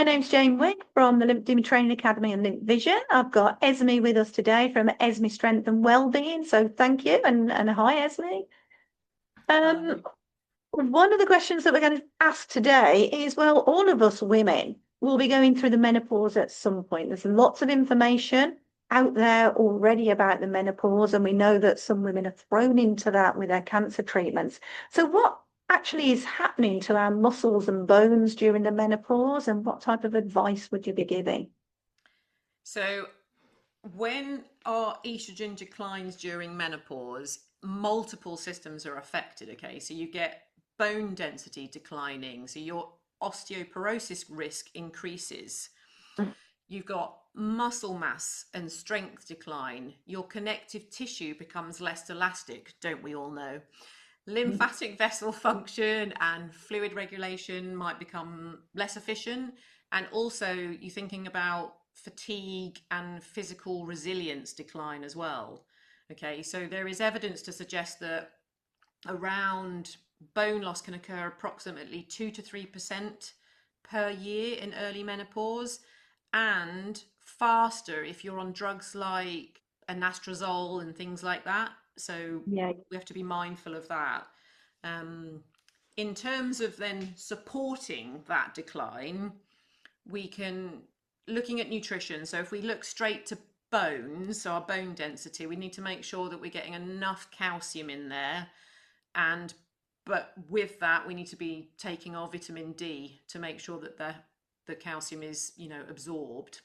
my name's Jane Wick from the Lymphoedema Training Academy and Lymph Vision. I've got Esmé with us today from Esmé Strength and Wellbeing. So thank you and hi, Esmé. Um, One of the questions that we're going to ask today is, well, all of us women will be going through the menopause at some point. There's lots of information out there already about the menopause, and we know that some women are thrown into that with their cancer treatments. So what actually is happening to our muscles and bones during the menopause, and what type of advice would you be giving? So, when our estrogen declines during menopause, multiple systems are affected. Okay, so you get bone density declining, so your osteoporosis risk increases. You've got muscle mass and strength decline. Your connective tissue becomes less elastic, don't we all know? Lymphatic vessel function and fluid regulation might become less efficient. And also, you're thinking about fatigue and physical resilience decline as well. Okay, so there is evidence to suggest that around bone loss can occur approximately 2 to 3% per year in early menopause, and faster if you're on drugs like anastrozole and things like that. So Yeah. we have to be mindful of that. Um, in terms of then supporting that decline, we can looking at nutrition. So if we look straight to bones, so our bone density, we need to make sure that we're getting enough calcium in there. And but with that, we need to be taking our vitamin D to make sure that the calcium is, absorbed.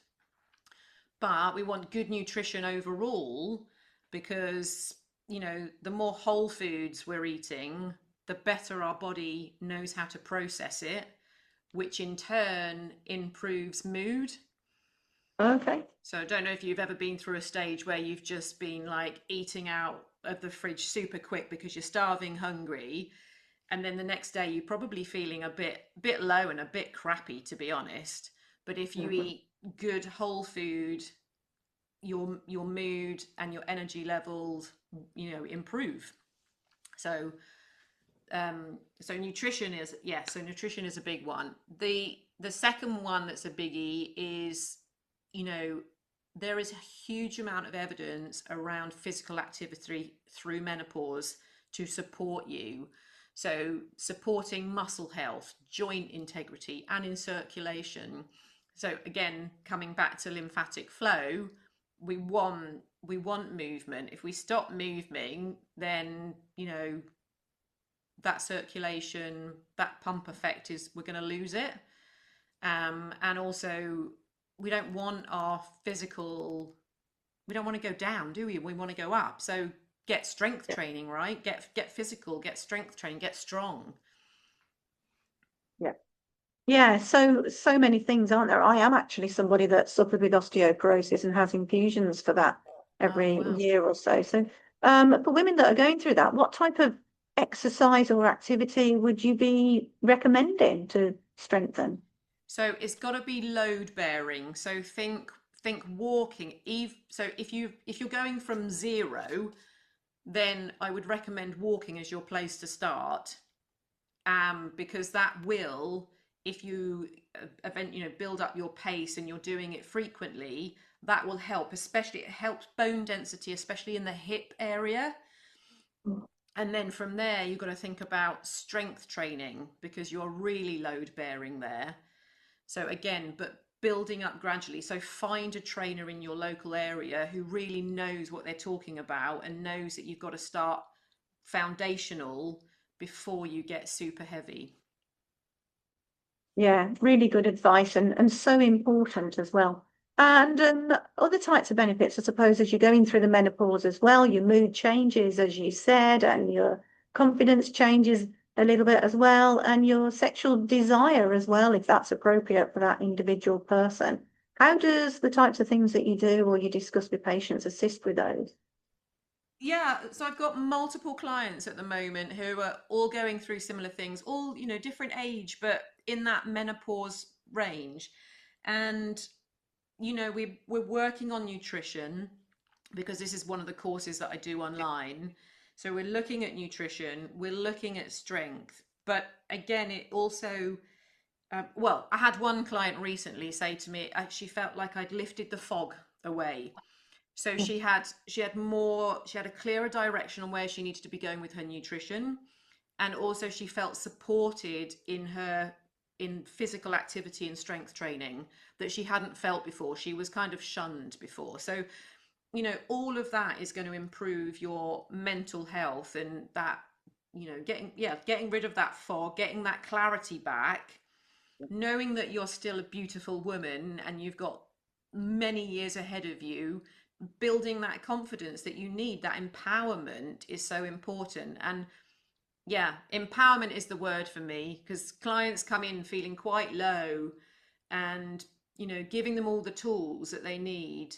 But we want good nutrition overall because, the more whole foods we're eating, the better our body knows how to process it, which in turn improves mood. Okay. So I don't know if you've ever been through a stage where you've just been like eating out of the fridge super quick because you're starving hungry, and then the next day you're probably feeling a bit low and a bit crappy, to be honest. But if you Mhm. eat good whole food, your mood and your energy levels, improve. So so nutrition is, yeah, so nutrition is a big one. The second one that's a biggie is, you know there is a huge amount of evidence around physical activity through menopause to support you. So supporting muscle health, joint integrity, and in circulation. So again, coming back to lymphatic flow, we want movement. If we stop moving, then that circulation, that pump effect, is we're going to lose it. And also, we don't want our physical, we don't want to go down, do we? We want to go up. So get strength Yeah. training, right? Get physical, get strength training, get strong. Yeah. Yeah, so many things, aren't there? I am actually somebody that suffered with osteoporosis and has infusions for that Oh every wow. year or so. So, for women that are going through that, what type of exercise or activity would you be recommending to strengthen? So it's got to be load bearing. So think walking. So if you're going from zero, then I would recommend walking as your place to start. Because that will, if you build up your pace and you're doing it frequently, that will help. Especially, it helps bone density, especially in the hip area. And then from there, you've got to think about strength training because you're really load bearing there. So again, but building up gradually. So find a trainer in your local area who really knows what they're talking about and knows that you've got to start foundational before you get super heavy. Yeah, really good advice and so important as well. And other types of benefits, I suppose, as you're going through the menopause as well, your mood changes, as you said, and your confidence changes a little bit as well, and your sexual desire as well, if that's appropriate for that individual person. How does the types of things that you do or you discuss with patients assist with those? Yeah, so I've got multiple clients at the moment who are all going through similar things, all, different age, but in that menopause range. And, we're working on nutrition because this is one of the courses that I do online. So we're looking at nutrition, we're looking at strength, but again, it also Well, I had one client recently say to me, she felt like I'd lifted the fog away. So she had a clearer direction on where she needed to be going with her nutrition, and also she felt supported in physical activity and strength training that she hadn't felt before. She was kind of shunned before. So, all of that is going to improve your mental health, and that, getting rid of that fog, getting that clarity back, knowing that you're still a beautiful woman and you've got many years ahead of you, building that confidence that you need, that empowerment is so important. And yeah, empowerment is the word for me, because clients come in feeling quite low, and giving them all the tools that they need,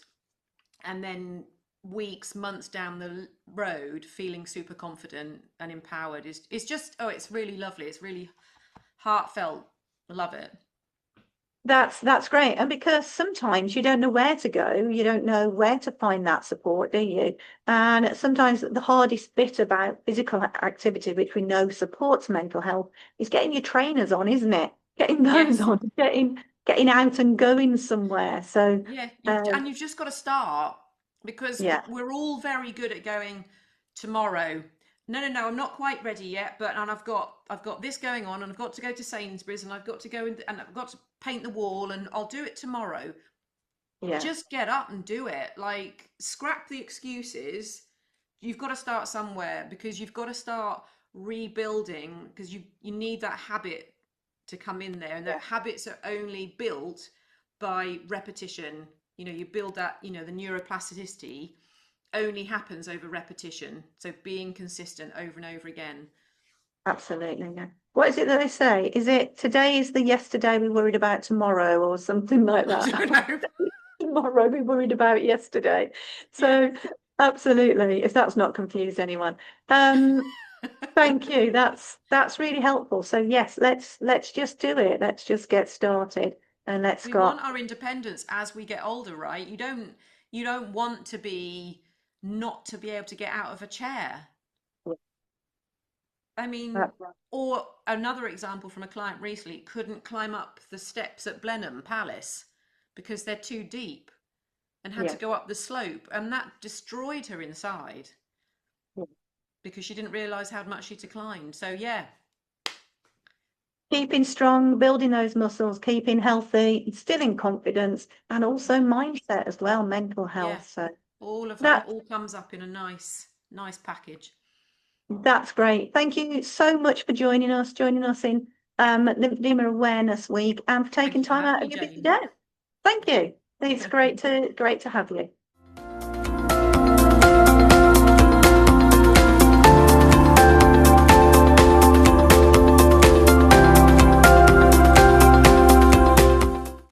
and then weeks, months down the road feeling super confident and empowered is just, oh, it's really lovely. It's really heartfelt. I love it. That's great. And because sometimes you don't know where to go, you don't know where to find that support, do you? And sometimes the hardest bit about physical activity, which we know supports mental health, is getting your trainers on, isn't it? Getting those Yes. on, getting out and going somewhere. So Yeah, uh, you've just got to start, because yeah, we're all very good at going tomorrow. No, no, no, I'm not quite ready yet, but and I've got this going on, and I've got to go to Sainsbury's, and I've got to go and I've got to paint the wall, and I'll do it tomorrow. yeah, Just get up and do it. Like, scrap the excuses. You've got to start somewhere, because you've got to start rebuilding, because you need that habit to come in there, and yeah, that habits are only built by repetition. You build that, the neuroplasticity only happens over repetition, so being consistent over and over again. absolutely. Yeah. What is it that they say? Is it today is the yesterday we worried about tomorrow, or something like I that? don't know. Tomorrow we worried about yesterday. Yeah. So absolutely, if that's not confused anyone. Thank you. That's really helpful. So yes, let's just do it. Let's just get started, and let's We want got our independence as we get older, right? You don't want to be not to be able to get out of a chair. I mean, that right. or another example from a client recently, couldn't climb up the steps at Blenheim Palace because they're too deep, and had to Yeah. go up the slope, and that destroyed her inside Yeah. because she didn't realize how much she declined. So yeah, Keeping strong, building those muscles, keeping healthy, instilling confidence, and also mindset as well, mental yeah, health. So all of that that all comes up in a nice package. that's great. Thank you so much for joining us in Lymphedema Awareness Week, and for Thank taking you for time having out me, of your busy Jane. day. Thank you. It's great to have you.